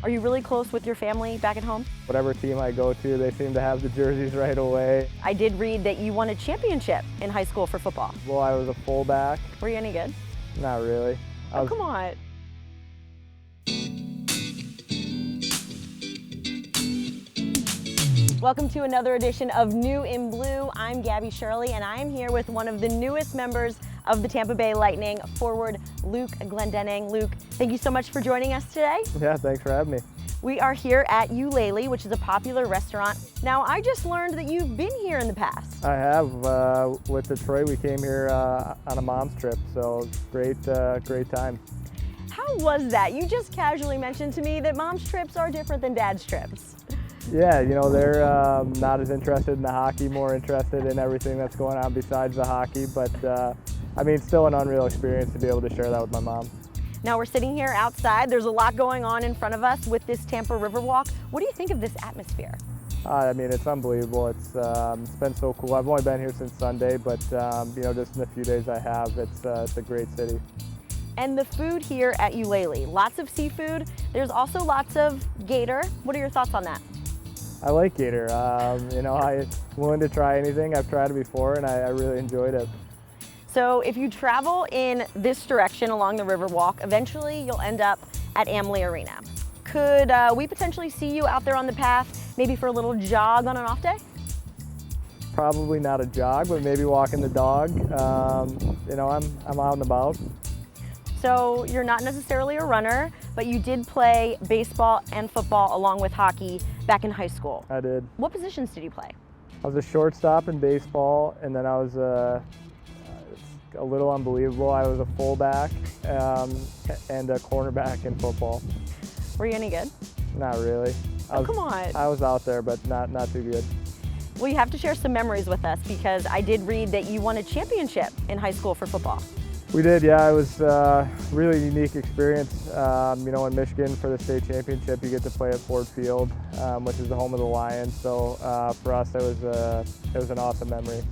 Are you really close with your family back at home? Whatever team I go to, they seem to have the jerseys right away. I did read that you won a championship in high school for football. Well, I was a fullback. Were you any good? Not really. Oh, come on. Welcome to another edition of New in Blue. I'm Gabby Shirley, and I am here with one of the newest members of the Tampa Bay Lightning, forward Luke Glendening. Luke, thank you so much for joining us today. Yeah, thanks for having me. We are here at Ulele, which is a popular restaurant. Now, I just learned that you've been here in the past. I have. With Detroit, we came here on a mom's trip, so great time. How was that? You just casually mentioned to me that mom's trips are different than dad's trips. Yeah, you know, they're not as interested in the hockey, more interested in everything that's going on besides the hockey, but I mean, still an unreal experience to be able to share that with my mom. Now we're sitting here outside. There's a lot going on in front of us with this Tampa Riverwalk. What do you think of this atmosphere? I mean, it's unbelievable. It's been so cool. I've only been here since Sunday, but you know, just in the few days I have, it's a great city. And the food here at Ulele, lots of seafood. There's also lots of gator. What are your thoughts on that? I like gator. You know, I'm willing to try anything. I've tried it before, and I really enjoyed it. So if you travel in this direction along the Riverwalk, eventually you'll end up at Amalie Arena. Could we potentially see you out there on the path, maybe for a little jog on an off day? Probably not a jog, but maybe walking the dog. You know, I'm out and about. So you're not necessarily a runner, but you did play baseball and football along with hockey back in high school. I did. What positions did you play? I was a shortstop in baseball, and then I was a little unbelievable. I was a fullback and a cornerback in football. Were you any good? Not really. Come on. I was out there, but not too good. Well, you have to share some memories with us because I did read that you won a championship in high school for football. We did, yeah. It was a really unique experience. You know, in Michigan for the state championship, you get to play at Ford Field, which is the home of the Lions. So for us, it was an awesome memory.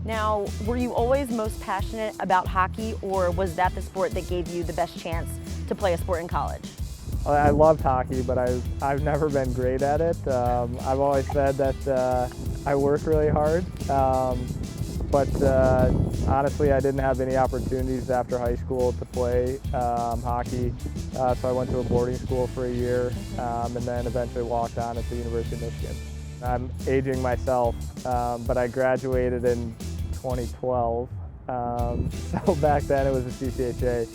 Now, were you always most passionate about hockey, or was that the sport that gave you the best chance to play a sport in college? I loved hockey, but I've never been great at it. I've always said that I work really hard, but honestly, I didn't have any opportunities after high school to play hockey, so I went to a boarding school for a year, and then eventually walked on at the University of Michigan. I'm aging myself, but I graduated in 2012, so back then it was a CCHA,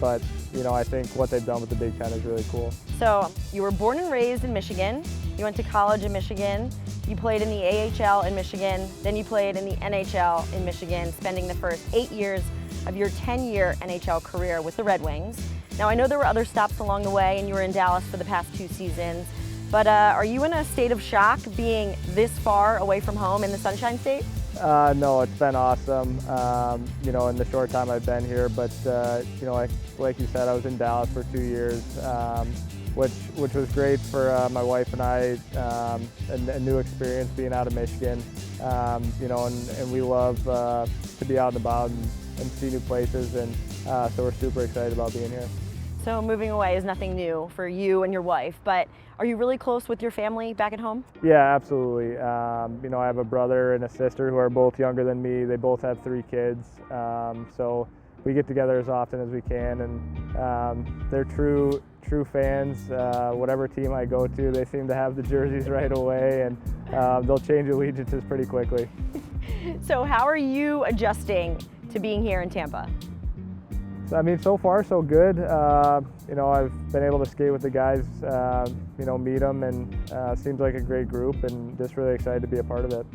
but you know, I think what they've done with the Big Ten is really cool. So you were born and raised in Michigan, you went to college in Michigan, you played in the AHL in Michigan, then you played in the NHL in Michigan, spending the first 8 years of your 10-year NHL career with the Red Wings. Now I know there were other stops along the way and you were in Dallas for the past 2 seasons, but are you in a state of shock being this far away from home in the Sunshine State? No, it's been awesome, you know, in the short time I've been here, but you know, like you said, I was in Dallas for 2 years, which was great for my wife and I, a new experience being out of Michigan, you know, and we love to be out and about and see new places, and so we're super excited about being here. So moving away is nothing new for you and your wife, but are you really close with your family back at home? Yeah, absolutely. You know, I have a brother and a sister who are both younger than me. They both have 3 kids, so we get together as often as we can, and they're true fans. Whatever team I go to, they seem to have the jerseys right away, and they'll change allegiances pretty quickly. So how are you adjusting to being here in Tampa? I mean, so far so good. You know, I've been able to skate with the guys, you know, meet them, and seems like a great group, and just really excited to be a part of it.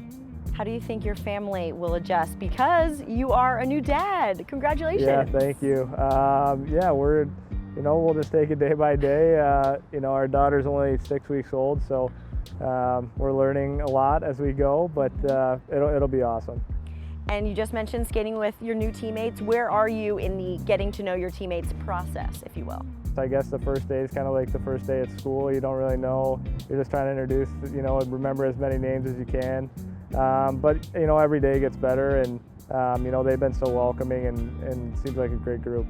How do you think your family will adjust? Because you are a new dad. Congratulations. Yeah, thank you. Yeah, you know, we'll just take it day by day. You know, our daughter's only 6 weeks old, so we're learning a lot as we go, but it'll be awesome. And you just mentioned skating with your new teammates. Where are you in the getting to know your teammates process, if you will? I guess the first day is kind of like the first day at school. You don't really know. You're just trying to introduce, you know, and remember as many names as you can. But, you know, every day gets better, and, you know, they've been so welcoming, and seems like a great group.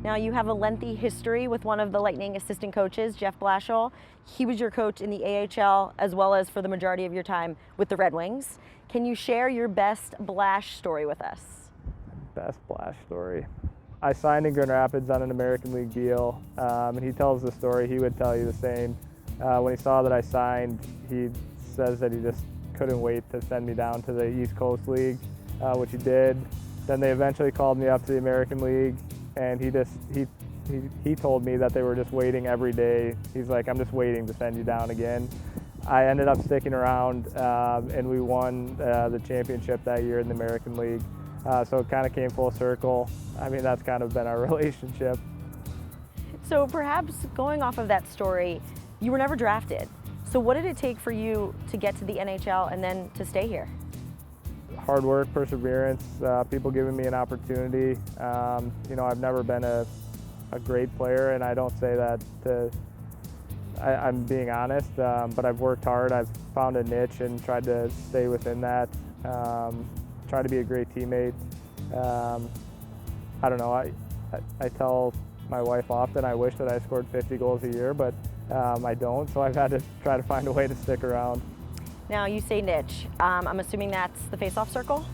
Now, you have a lengthy history with one of the Lightning assistant coaches, Coach Blashill. He was your coach in the AHL as well as for the majority of your time with the Red Wings. Can you share your best Blash story with us? Best Blash story. I signed in Grand Rapids on an American League deal, and he tells the story. He would tell you the same. When he saw that I signed, he says that he just couldn't wait to send me down to the East Coast League, which he did. Then they eventually called me up to the American League, and he told me that they were just waiting every day. He's like, I'm just waiting to send you down again. I ended up sticking around, and we won the championship that year in the American League. So it kind of came full circle. I mean, that's kind of been our relationship. So perhaps going off of that story, you were never drafted. So what did it take for you to get to the NHL and then to stay here? Hard work, perseverance, people giving me an opportunity. I've never been a great player, and I don't say that I'm being honest, but I've worked hard. I've found a niche and tried to stay within that. Try to be a great teammate. I don't know, I tell my wife often I wish that I scored 50 goals a year, but I don't, so I've had to try to find a way to stick around. Now, you say niche. I'm assuming that's the face-off circle?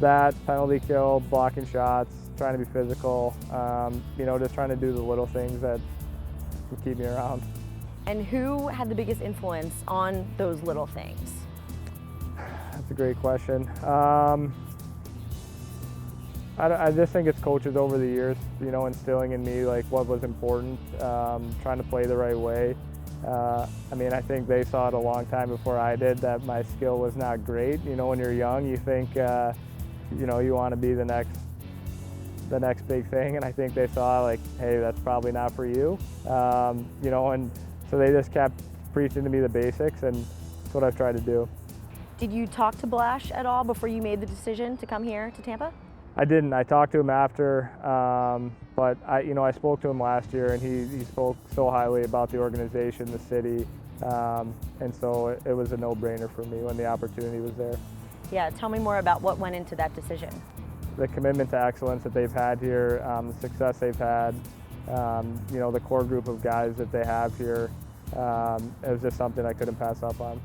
That, penalty kill, blocking shots, trying to be physical, just trying to do the little things that would keep me around. And who had the biggest influence on those little things? That's a great question. I just think it's coaches over the years, instilling in me like what was important, trying to play the right way. I think they saw it a long time before I did that my skill was not great. When you're young, you think, you want to be the next big thing, and I think they saw like, hey, that's probably not for you. And so they just kept preaching to me the basics, and that's what I've tried to do. Did you talk to Blash at all before you made the decision to come here to Tampa? I didn't. I talked to him after, but I spoke to him last year, and he spoke so highly about the organization, the city, and so it was a no-brainer for me when the opportunity was there. Yeah, tell me more about what went into that decision. The commitment to excellence that they've had here, the success they've had, the core group of guys that they have here, it was just something I couldn't pass up on.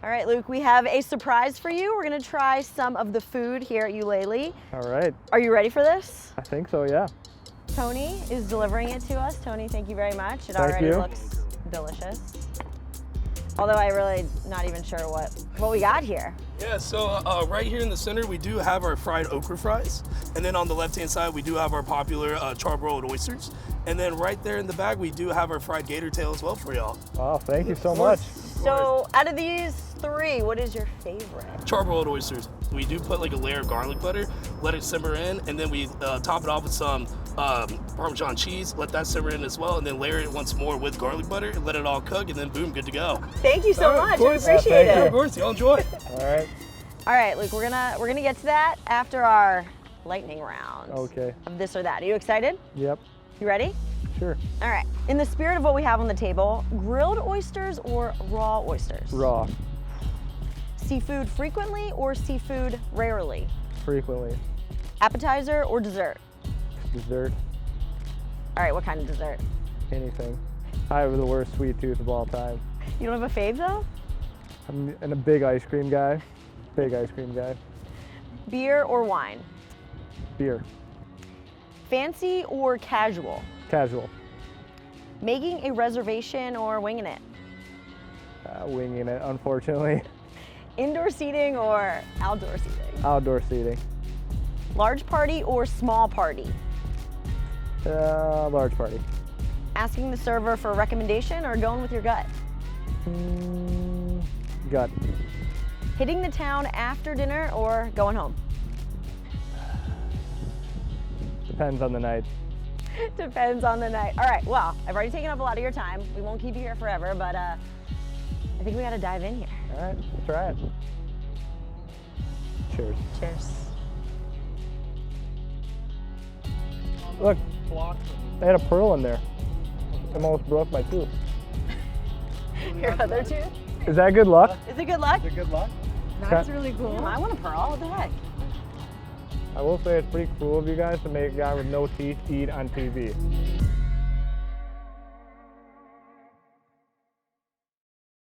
All right, Luke, we have a surprise for you. We're gonna try some of the food here at Ulele. All right. Are you ready for this? I think so, yeah. Tony is delivering it to us. Tony, thank you very much. It Thank already you. looks delicious. Although I'm really not even sure what we got here. Yeah, so right here in the center, we do have our fried okra fries. And then on the left-hand side, we do have our popular charbroiled oysters. And then right there in the back, we do have our fried gator tail as well for y'all. Oh, thank you so much. So out of these three, what is your favorite? Charbroiled oysters. We do put like a layer of garlic butter, let it simmer in, and then we top it off with some Parmesan cheese, let that simmer in as well, and then layer it once more with garlic butter and let it all cook, and then boom, good to go. Thank you so much. I appreciate thank it. you. Of course, y'all enjoy. All right. All right, Luke, we're gonna get to that after our lightning round. Okay. Of this or that. Are you excited? Yep. You ready? Sure. All right. In the spirit of what we have on the table, grilled oysters or raw oysters? Raw. Seafood frequently or seafood rarely? Frequently. Appetizer or dessert? Dessert. All right, what kind of dessert? Anything. I have the worst sweet tooth of all time. You don't have a fave though? I'm a big ice cream guy. Big ice cream guy. Beer or wine? Beer. Fancy or casual? Casual. Making a reservation or winging it? Winging it, unfortunately. Indoor seating or outdoor seating? Outdoor seating. Large party or small party? Large party. Asking the server for a recommendation or going with your gut? Gut. Hitting the town after dinner or going home? Depends on the night. Depends on the night. All right, well, I've already taken up a lot of your time. We won't keep you here forever, but I think we gotta dive in here. All right, let's try it. Cheers. Cheers. Look, they had a pearl in there. I almost broke my tooth. Your other tooth? Is that good luck? Is it good luck? Good luck. That's really cool. I want a pearl. What the heck? I will say it's pretty cool of you guys to make a guy with no teeth eat on TV.